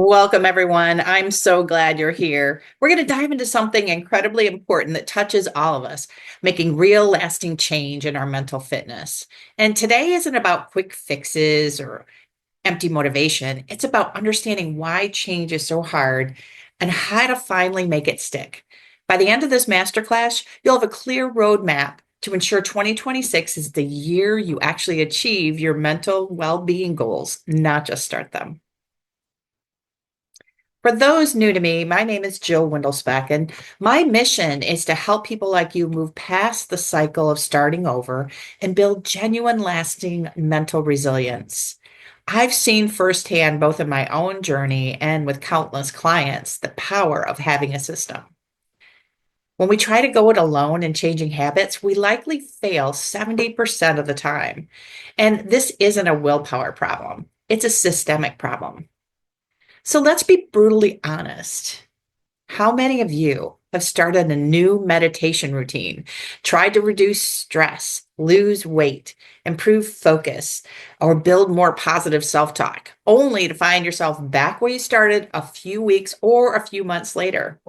Welcome, everyone. I'm so glad you're here. We're going to dive into something incredibly important that touches all of us, making real, lasting change in our mental fitness. And today isn't about quick fixes or empty motivation. It's about understanding why change is so hard and how to finally make it stick. By the end of this masterclass, you'll have a clear roadmap to ensure 2026 is the year you actually achieve your mental well being goals, not just start them. For those new to me, my name is Jill Windlesbeck, and my mission is to help people like you move past the cycle of starting over and build genuine, lasting mental resilience. I've seen firsthand, both in my own journey and with countless clients, the power of having a system. When we try to go it alone in changing habits, we likely fail 70% of the time. And this isn't a willpower problem, it's a systemic problem. So let's be brutally honest. How many of you have started a new meditation routine, tried to reduce stress, lose weight, improve focus, or build more positive self talk, only to find yourself back where you started a few weeks or a few months later?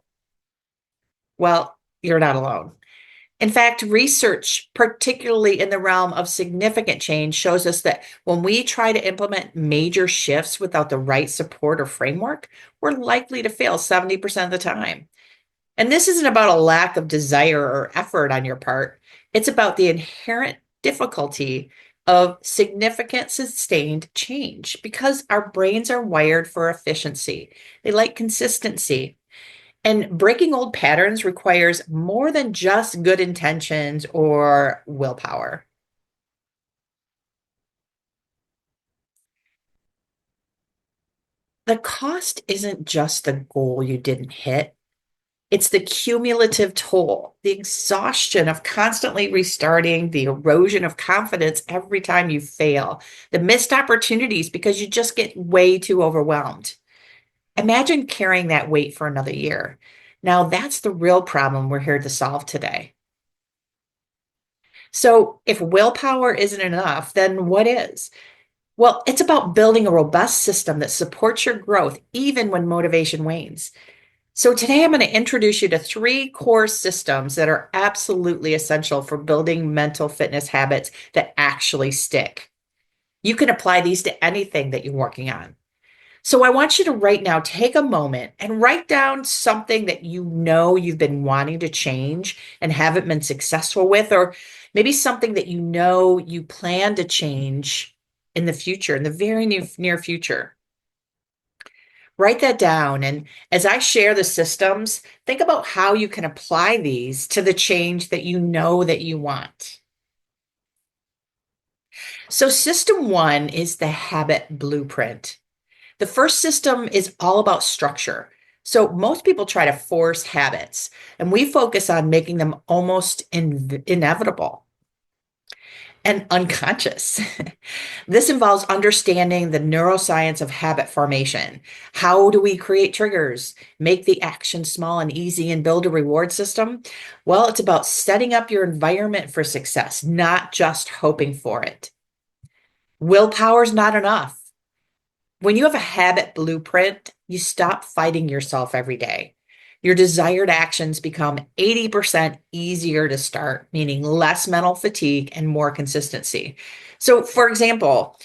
Well, you're not alone. In fact, research, particularly in the realm of significant change, shows us that when we try to implement major shifts without the right support or framework, we're likely to fail 70% of the time. And this isn't about a lack of desire or effort on your part, it's about the inherent difficulty of significant sustained change because our brains are wired for efficiency. They like consistency. And breaking old patterns requires more than just good intentions or willpower. The cost isn't just the goal you didn't hit, it's the cumulative toll, the exhaustion of constantly restarting, the erosion of confidence every time you fail, the missed opportunities because you just get way too overwhelmed. Imagine carrying that weight for another year. Now, that's the real problem we're here to solve today. So, if willpower isn't enough, then what is? Well, it's about building a robust system that supports your growth even when motivation wanes. So, today I'm going to introduce you to three core systems that are absolutely essential for building mental fitness habits that actually stick. You can apply these to anything that you're working on. So, I want you to right now take a moment and write down something that you know you've been wanting to change and haven't been successful with, or maybe something that you know you plan to change in the future, in the very near future. Write that down. And as I share the systems, think about how you can apply these to the change that you know that you want. So, system one is the habit blueprint. The first system is all about structure. So, most people try to force habits, and we focus on making them almost inevitable and unconscious. This involves understanding the neuroscience of habit formation. How do we create triggers, make the action small and easy, and build a reward system? Well, it's about setting up your environment for success, not just hoping for it. Willpower's not enough. When you have a habit blueprint, you stop fighting yourself every day. Your desired actions become 80% easier to start, meaning less mental fatigue and more consistency. So, for example,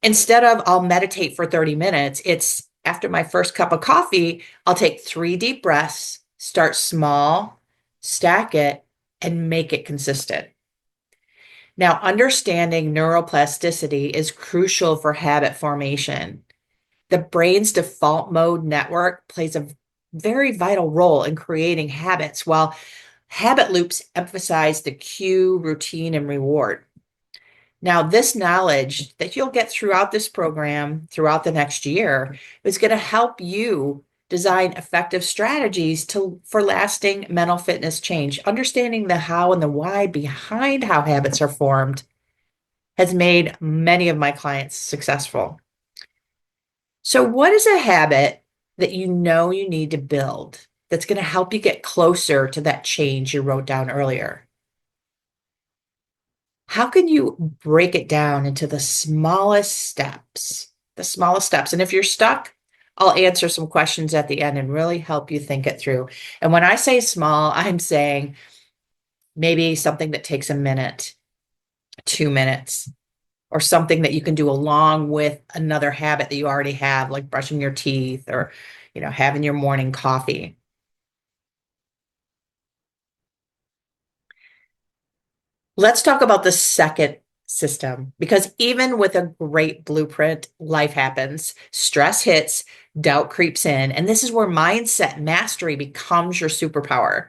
instead of I'll meditate for 30 minutes, it's after my first cup of coffee, I'll take 3 deep breaths, start small, stack it, and make it consistent. Now, understanding neuroplasticity is crucial for habit formation. The brain's default mode network plays a very vital role in creating habits, while habit loops emphasize the cue, routine, and reward. Now, this knowledge that you'll get throughout this program, throughout the next year, is going to help you design effective strategies for lasting mental fitness change. Understanding the how and the why behind how habits are formed has made many of my clients successful. So, what is a habit that you know you need to build that's going to help you get closer to that change you wrote down earlier? How can you break it down into the smallest steps? The smallest steps. And if you're stuck, I'll answer some questions at the end and really help you think it through. And when I say small, I'm saying maybe something that takes a minute, 2 minutes, or something that you can do along with another habit that you already have, like brushing your teeth or, having your morning coffee. Let's talk about the second system because even with a great blueprint, life happens, stress hits, doubt creeps in, and this is where mindset mastery becomes your superpower.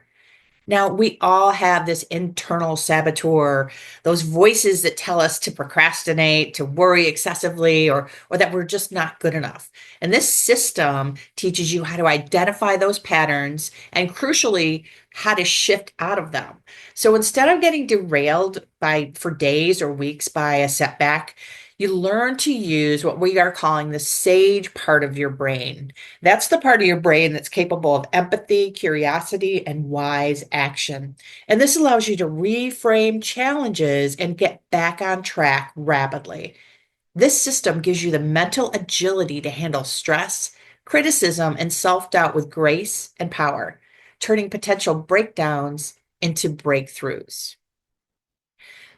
Now, we all have this internal saboteur, those voices that tell us to procrastinate, to worry excessively, or that we're just not good enough. And this system teaches you how to identify those patterns and, crucially, how to shift out of them. So instead of getting derailed for days or weeks by a setback, you learn to use what we are calling the sage part of your brain. That's the part of your brain that's capable of empathy, curiosity, and wise action. And this allows you to reframe challenges and get back on track rapidly. This system gives you the mental agility to handle stress, criticism, and self doubt with grace and power, turning potential breakdowns into breakthroughs.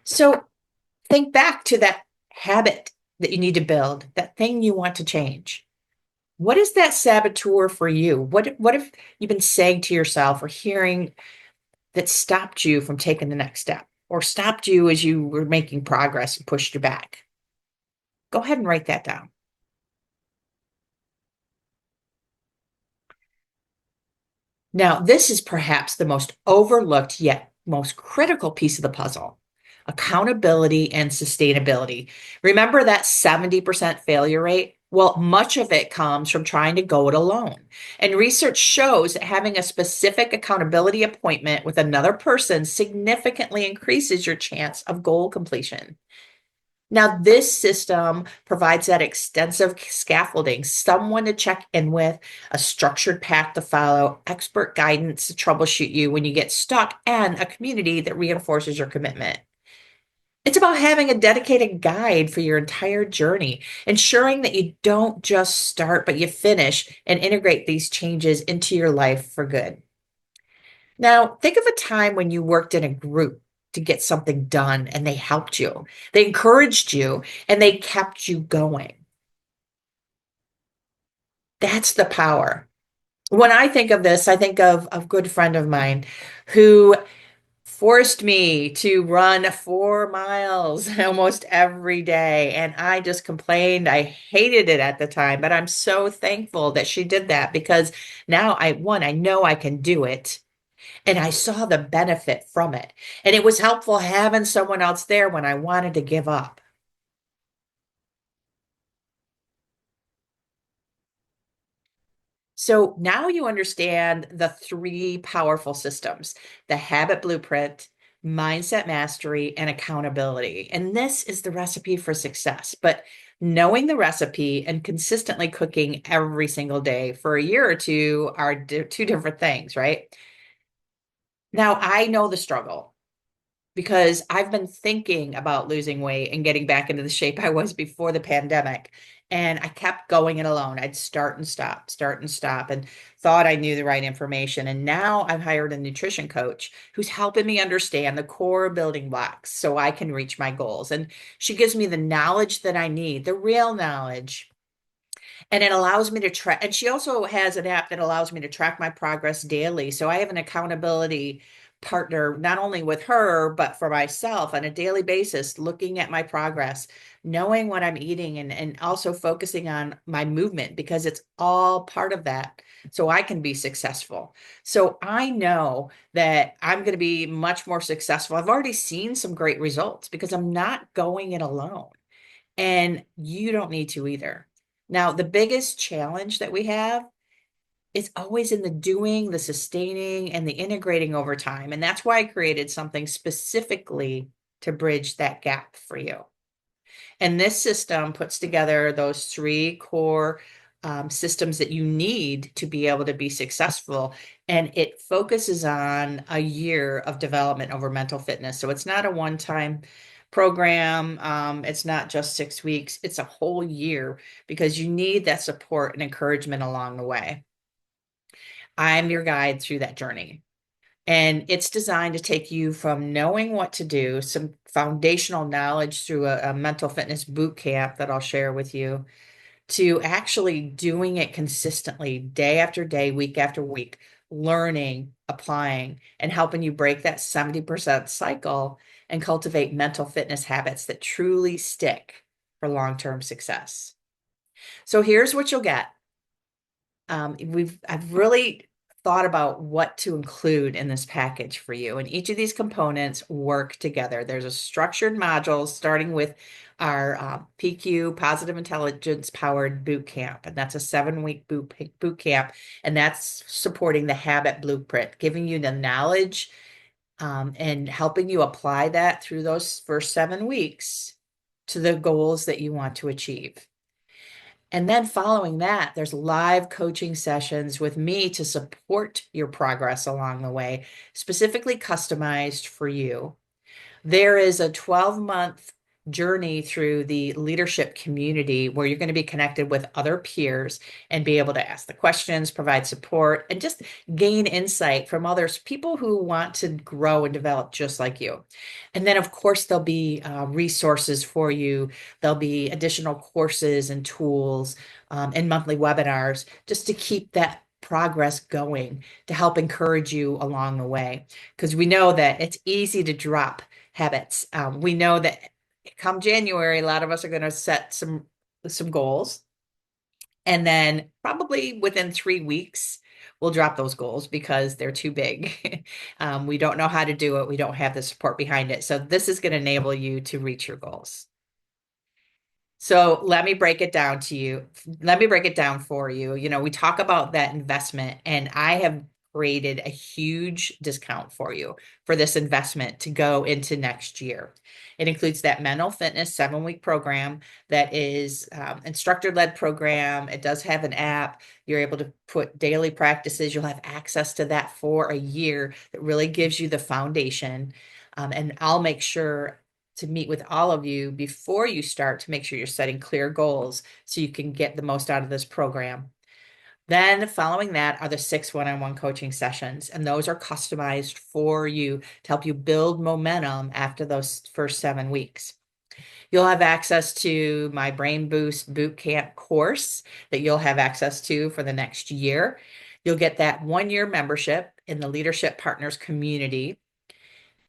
So think back to that habit that you need to build, that thing you want to change. What is that saboteur for you? What have you been saying to yourself or hearing that stopped you from taking the next step or stopped you as you were making progress and pushed you back? Go ahead and write that down. Now, this is perhaps the most overlooked yet most critical piece of the puzzle: accountability and sustainability. Remember that 70% failure rate? Well, much of it comes from trying to go it alone. And research shows that having a specific accountability appointment with another person significantly increases your chance of goal completion. Now, this system provides that extensive scaffolding, someone to check in with, a structured path to follow, expert guidance to troubleshoot you when you get stuck, and a community that reinforces your commitment. It's about having a dedicated guide for your entire journey, ensuring that you don't just start, but you finish and integrate these changes into your life for good. Now, think of a time when you worked in a group to get something done and they helped you, they encouraged you, and they kept you going. That's the power. When I think of this, I think of a good friend of mine who forced me to run 4 miles almost every day. And I just complained. I hated it at the time, but I'm so thankful that she did that because now I know I can do it. And I saw the benefit from it. And it was helpful having someone else there when I wanted to give up. So now you understand the three powerful systems: the habit blueprint, mindset mastery, and accountability. And this is the recipe for success. But knowing the recipe and consistently cooking every single day for a year or two are two different things, right? Now, I know the struggle because I've been thinking about losing weight and getting back into the shape I was before the pandemic. And I kept going it alone. I'd start and stop, and thought I knew the right information. And now I've hired a nutrition coach who's helping me understand the core building blocks so I can reach my goals. And she gives me the knowledge that I need, the real knowledge, and it allows me to track. And she also has an app that allows me to track my progress daily. So I have an accountability partner, not only with her, but for myself on a daily basis, looking at my progress, knowing what I'm eating, and also focusing on my movement because it's all part of that. So I can be successful. So I know that I'm going to be much more successful. I've already seen some great results because I'm not going it alone. And you don't need to either. Now, the biggest challenge that we have is always in the doing, the sustaining, and the integrating over time. And that's why I created something specifically to bridge that gap for you. And this system puts together those three core systems that you need to be able to be successful. And it focuses on a year of development over mental fitness. So it's not a one time program. It's not just 6 weeks, it's a whole year because you need that support and encouragement along the way. I'm your guide through that journey. And it's designed to take you from knowing what to do, some foundational knowledge through a mental fitness boot camp that I'll share with you, to actually doing it consistently, day after day, week after week, learning, applying, and helping you break that 70% cycle and cultivate mental fitness habits that truly stick for long-term success. So here's what you'll get. I've really thought about what to include in this package for you, and each of these components work together. There's a structured module starting with our PQ Positive Intelligence Powered Boot Camp, and that's a 7-week boot camp, and that's supporting the habit blueprint, giving you the knowledge and helping you apply that through those first 7 weeks to the goals that you want to achieve. And then following that, there's live coaching sessions with me to support your progress along the way, specifically customized for you. There is a 12-month journey through the leadership community where you're going to be connected with other peers and be able to ask the questions, provide support, and just gain insight from others, people who want to grow and develop just like you. And then, of course, there'll be resources for you. There'll be additional courses and tools and monthly webinars just to keep that progress going, to help encourage you along the way. Because we know that it's easy to drop habits. We know that come January, a lot of us are going to set some goals, and then probably within 3 weeks, we'll drop those goals because they're too big. We don't know how to do it. We don't have the support behind it. So this is going to enable you to reach your goals. So let me break it down to you. Let me break it down for you. We talk about that investment, and I have created a huge discount for you for this investment to go into next year. It includes that mental fitness 7-week program that is instructor-led program. It does have an app. You're able to put daily practices. You'll have access to that for a year that really gives you the foundation. And I'll make sure to meet with all of you before you start to make sure you're setting clear goals so you can get the most out of this program. Then following that are the 6 one-on-one coaching sessions, and those are customized for you to help you build momentum after those first 7 weeks. You'll have access to my Brain Boost Bootcamp course that you'll have access to for the next year. You'll get that 1-year membership in the Leadership Partners community,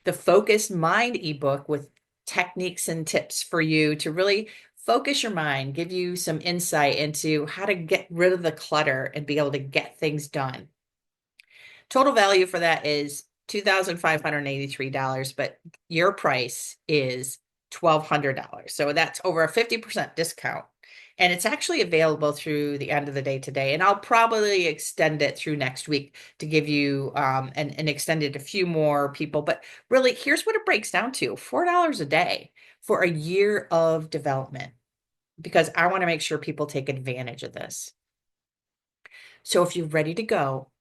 the Focused Mind ebook with techniques and tips for you to really focus your mind, give you some insight into how to get rid of the clutter and be able to get things done. Total value for that is $2,583, but your price is $1,200. So that's over a 50% discount. And it's actually available through the end of the day today. And I'll probably extend it through next week to give you and extend it to a few more people. But really, here's what it breaks down to: $4 a day for a year of development, because I want to make sure people take advantage of this. So if you're ready to go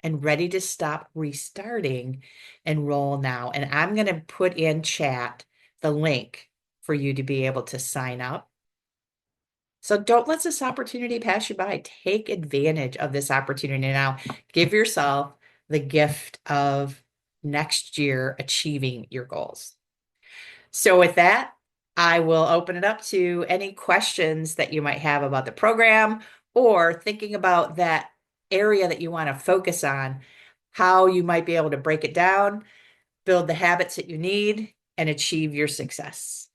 and ready to stop restarting, enroll now. And I'm going to put in chat the link for you to be able to sign up. So don't let this opportunity pass you by. Take advantage of this opportunity now. Give yourself the gift of next year achieving your goals. So with that, I will open it up to any questions that you might have about the program or thinking about that area that you want to focus on, how you might be able to break it down, build the habits that you need, and achieve your success.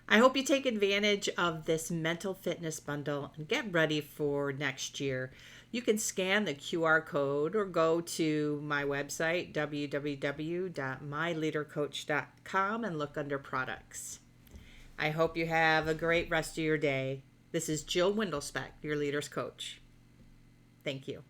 I hope you take advantage of this mental fitness bundle and get ready for next year. You can scan the QR code or go to my website, www.myleadercoach.com, and look under products. I hope you have a great rest of your day. This is Jill Windlespect, your Leaders Coach. Thank you.